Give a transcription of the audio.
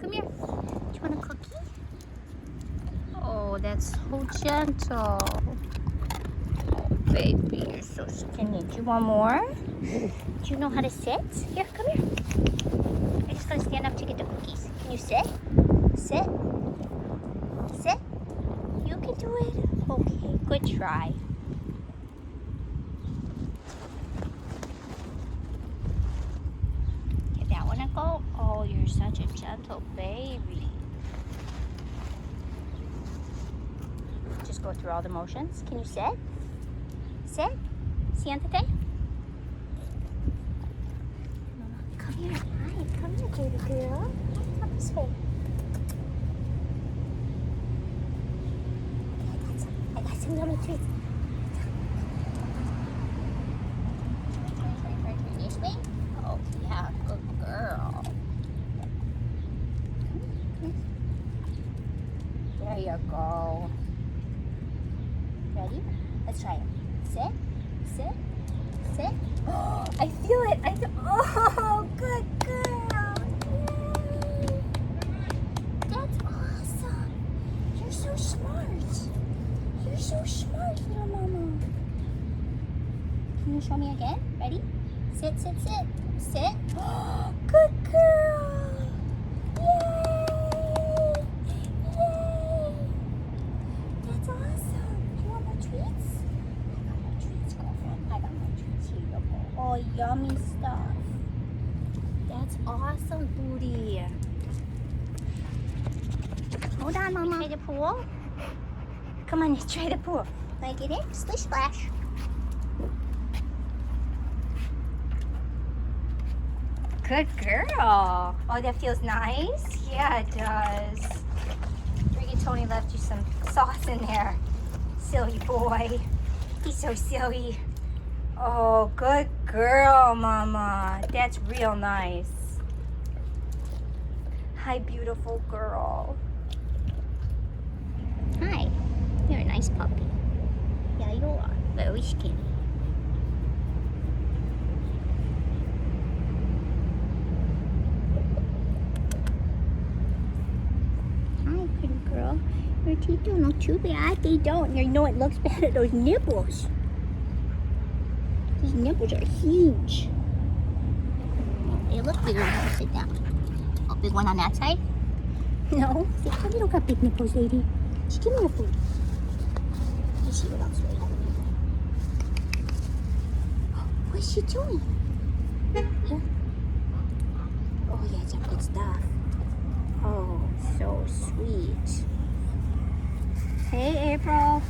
Come here. Do you want a cookie? Oh, that's so gentle. Oh, baby, you're so skinny. Do you want more? Do you know how to sit? Here, come here. I just gotta stand up to get the cookies. Can you sit? Sit. Sit. You can do it. Okay, good try. Give that one a go. Oh, you're such a gentle baby. Just go through all the motions. Can you sit? Sit. Siéntate. Come here. Hi. Come here, baby girl. Come this way. I got some yummy treats. This way? Oh, yeah. Good girl. There you go. Ready? Let's try it. Sit, sit, sit. Oh, I feel it. Oh, good girl. Yay. That's awesome. You're so smart. You're so smart, little mama. Can you show me again? Ready? Sit, sit, sit. Sit. Oh, good girl. Yay. Yay. That's awesome. You want more treats? I got more treats, girlfriend. I got more treats. Here you go. Oh, yummy stuff. That's awesome, booty. Hold on, Mama. Try the pool? Come on, let's try the pool. Want to get in? Splish splash. Good girl. Oh, that feels nice? Yeah, it does. Tony left you some sauce in there. Silly boy. He's so silly. Oh, good girl, Mama. That's real nice. Hi, beautiful girl. Hi. You're a nice puppy. Yeah, you are. Very skinny. Hi, pretty girl. Your teeth don't look too bad. They don't. You know it looks better. Those nipples. These nipples are huge. They look bigger when you sit down. Oh, big one on that side? No. Say, oh, you don't got big nipples, lady. Just give me your food. Let me see what else we have. Oh, what's she doing? Here. Oh, yeah, some good stuff. Oh, so sweet. Hey, April.